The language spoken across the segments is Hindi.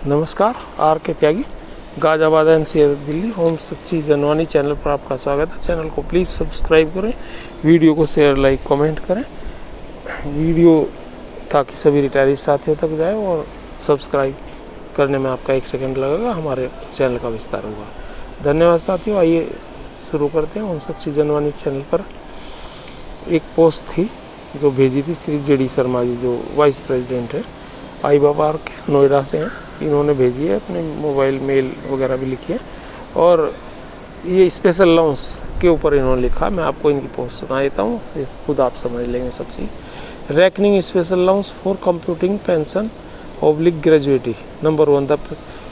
नमस्कार, आर के त्यागी, गाज़ियाबाद NCR दिल्ली, होम सच्ची जनवानी चैनल पर आपका स्वागत है। चैनल को प्लीज़ सब्सक्राइब करें, वीडियो को शेयर, लाइक, कमेंट करें। वीडियो ताकि सभी रिटायरी साथियों तक जाए और सब्सक्राइब करने में आपका 1 सेकंड लगेगा, हमारे चैनल का विस्तार होगा। धन्यवाद साथियों। आइए शुरू करते हैं। होम सच्ची जनवानी चैनल पर एक पोस्ट थी जो भेजी थी श्री JD शर्मा जी, जो वाइस प्रेसिडेंट है IBA के, नोएडा से हैं। इन्होंने भेजी है, अपने मोबाइल मेल वगैरह भी लिखी है और ये स्पेशल अलाउंस के ऊपर इन्होंने लिखा। मैं आपको इनकी पोस्ट सुना देता हूँ, खुद आप समझ लेंगे सब चीज़। Reckoning special allowance for computing pension oblique gratuity. Number 1, the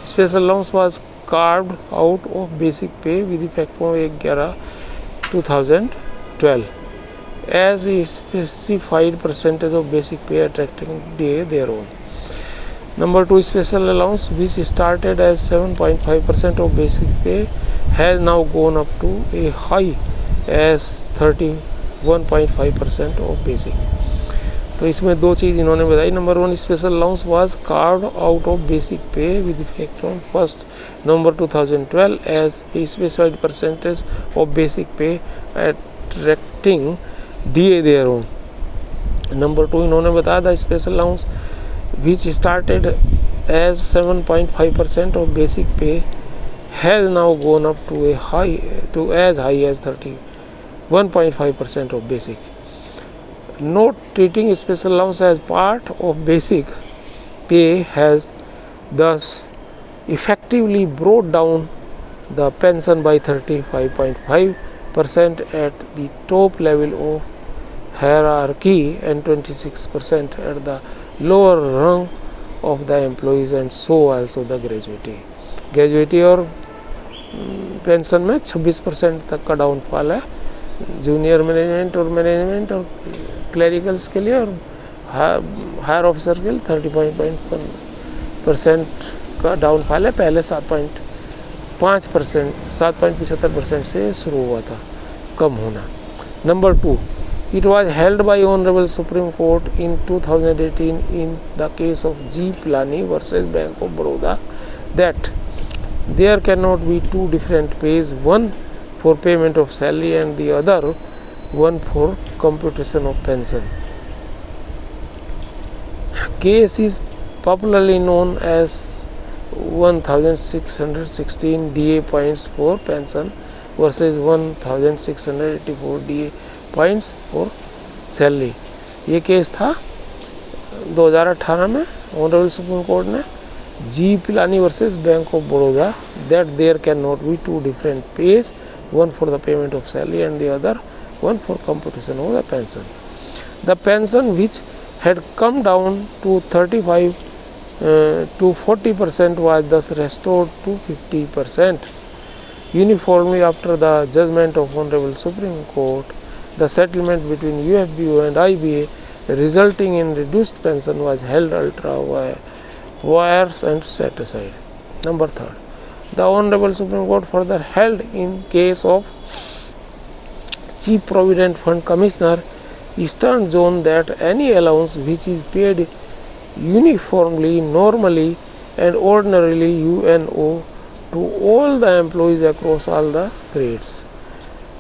special allowance was carved out of basic pay with effect from 1/11/2012 as a specified percentage of basic pay attracting DA their own. Number 2, special allowance which started as 7.5% of basic pay has now gone up to a high as 31.5% of basic. तो इसमें दो चीज़ इन्होंने बताई। Number 1, special allowance was carved out of basic pay with effect from 1 November 2012 as a specified percentage of basic pay attracting DA their own. Number 2, इन्होंने बताया था special allowance which started as 7.5% of basic pay has now gone up to as high as 31.5% of basic. Not treating special allowance as part of basic pay has thus effectively brought down the pension by 35.5% at the top level of hierarchy and 26% at the lower rung of the employees and so also the gratuity और पेंशन में 26% तक का डाउनफॉल है जूनियर मैनेजमेंट और क्लरिकल्स के लिए, और हायर ऑफिसर के लिए 30.1% का डाउनफॉल है। पहले 7.75% से शुरू हुआ था कम होना। Number 2, it was held by Honorable Supreme Court in 2018 in the case of G. Pilani versus Bank of Baroda that there cannot be two different pays, one for payment of salary and the other one for computation of pension. Case is popularly known as 1616 DA points for pension versus 1684 DA points for salary. ये केस था 2018 में। ऑनरेबल सुप्रीम कोर्ट ने G Pilani versus bank of Baroda that there can not be two different pays, one for the payment of salary and the other one for computation of the pension. The pension which had come down to 35 to 40% was thus restored to 50% uniformly after the judgment of Honorable Supreme Court. The settlement between UFBU and IBA resulting in reduced pension was held ultra vires and set aside. Number 3, the Honorable Supreme Court further held in case of Chief Provident Fund Commissioner Eastern Zone that any allowance which is paid uniformly, normally and ordinarily UNO to all the employees across all the grades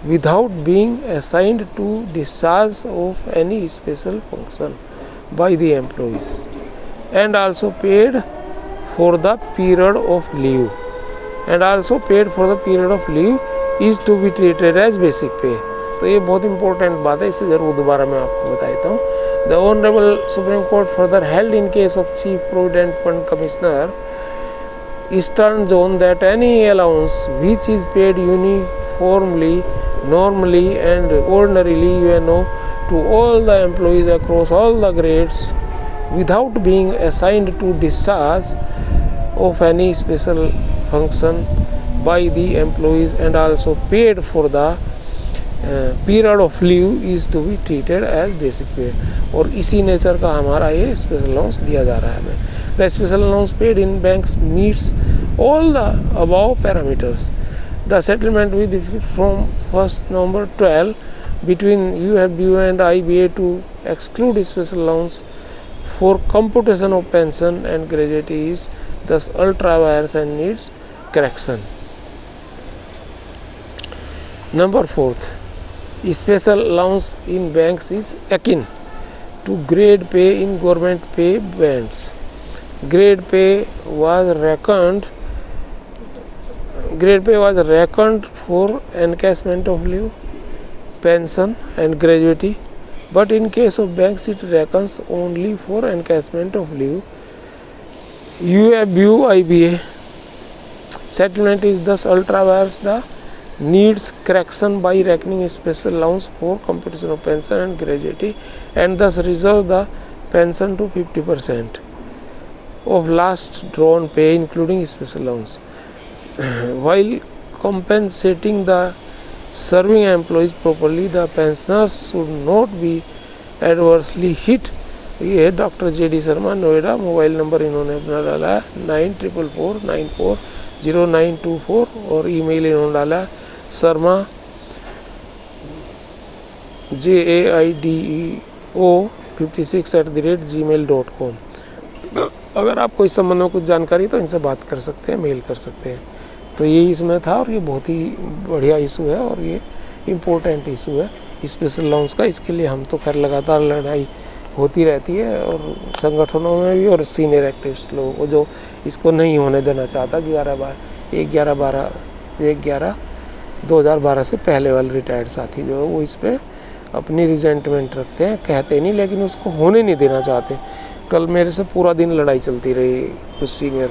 without being assigned to discharge of any special function by the employees and also paid for the period of leave is to be treated as basic pay. तो ये बहुत इंपॉर्टेंट बात है, इसे ज़रूर दोबारा मैं आपको बता देता हूँ। The Honorable Supreme Court further held in case of Chief Provident Fund Commissioner Eastern Zone that any allowance which is paid uniformly, normally and ordinarily UNO to all the employees across all the grades without being assigned to discharge of any special function by the employees and also paid for the period of leave is to be treated as basic pay. और इसी नेचर का हमारा ये स्पेशल अलाउंस दिया जा रहा है हमें। The special allowance paid in banks meets all the above parameters. The settlement with from 1 November 12 between UFBU and IBA to exclude special allowance for computation of pension and gratuity is thus ultra vires and needs correction. Number 4th, special allowance in banks is akin to grade pay in government pay bands. Grade pay was reckoned for encashment of leave, pension and gratuity, but in case of banks it reckons only for encashment of leave. UIBA settlement is thus ultra vires the needs correction by reckoning special allowance for computation of pension and gratuity, and thus reserve the pension to 50% of last drawn pay including special allowance. While compensating the serving employees properly, the pensioners should not be adversely hit. ये है doctor JD Sharma, Noida. Mobile number इन्होंने अपना डाला है 9444940924 और ईमेल इन्होंने डाला शर्मा JAIDEO56@gmail.com। अगर आपको इस संबंध में कुछ जानकारी तो इनसे बात कर सकते हैं, मेल कर सकते हैं। तो यही इसमें था और ये बहुत ही बढ़िया इशू है और ये इम्पोर्टेंट इशू है स्पेशल अलाउंस का। इसके लिए हम तो खैर लगातार लड़ाई होती रहती है और संगठनों में भी और सीनियर एक्टिविस्ट लोगों को जो इसको नहीं होने देना चाहता। 11/2012 से पहले वाले रिटायर्ड साथी जो है वो इस पर अपनी रिजेंटमेंट रखते हैं, कहते नहीं लेकिन उसको होने नहीं देना चाहते। कल मेरे से पूरा दिन लड़ाई चलती रही कुछ सीनियर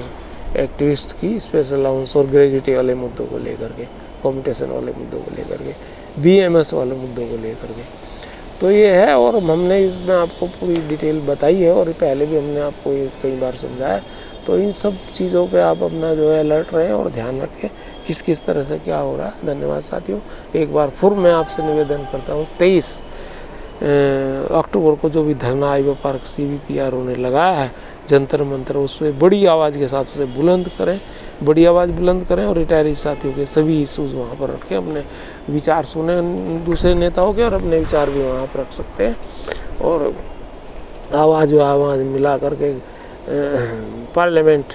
एक्टिविस्ट की स्पेशल अलाउंस और ग्रेजुएटी वाले मुद्दों को लेकर के, कॉम्पिटिशन वाले मुद्दों को लेकर के, BMS वाले मुद्दों को लेकर के। तो ये है और हमने इसमें आपको पूरी डिटेल बताई है और पहले भी हमने आपको ये कई बार समझाया। तो इन सब चीज़ों पे आप अपना जो है अलर्ट रहें और ध्यान रखें किस तरह से क्या हो रहा है। धन्यवाद साथियों। एक बार फिर मैं आपसे निवेदन करता हूँ 23 अक्टूबर को जो भी धरना आईवा पार्क CVPRO ने लगाया है जंतर मंतर, उसमें बड़ी आवाज़ के साथ उसे बुलंद करें, बड़ी आवाज़ बुलंद करें और रिटायरी साथियों के सभी इशूज़ वहाँ पर रखें, अपने विचार सुने दूसरे नेताओं के और अपने विचार भी वहाँ पर रख सकते हैं और आवाज़ मिला करके पार्लियामेंट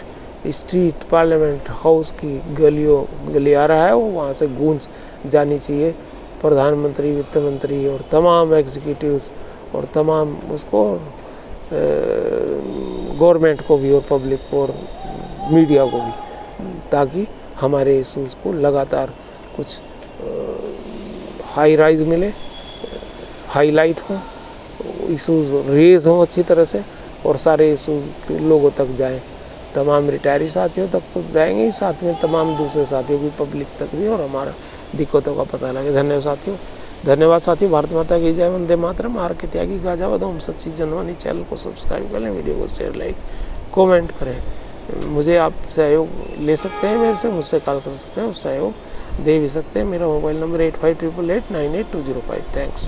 स्ट्रीट, पार्लियामेंट हाउस की गली आ रहा है वो वहाँ से गूंज जानी चाहिए। प्रधानमंत्री, वित्त मंत्री और तमाम एग्जीक्यूटिव्स और तमाम उसको गवर्नमेंट को भी और पब्लिक को और मीडिया को भी, ताकि हमारे इशूज़ को लगातार कुछ हाई राइज मिले, हाईलाइट हो, इशूज़ रेज हों अच्छी तरह से और सारे इशूज़ लोगों तक जाएं। तमाम रिटायरी साथियों तक तो जाएंगे ही, साथ में तमाम दूसरे साथियों की, पब्लिक तक भी, और हमारा दिक्कतों का पता लगे। धन्यवाद साथियों। भारत माता की जय, वंदे मातरम। आर के त्यागी गाजावाद ओम सच्ची जनवानी। चैनल को सब्सक्राइब कर लें, वीडियो को शेयर, लाइक, कमेंट करें। मुझे आप सहयोग ले सकते हैं, मेरे से मुझसे कॉल कर सकते हैं और सहयोग दे भी सकते हैं। मेरा मोबाइल नंबर 8588898205। थैंक्स।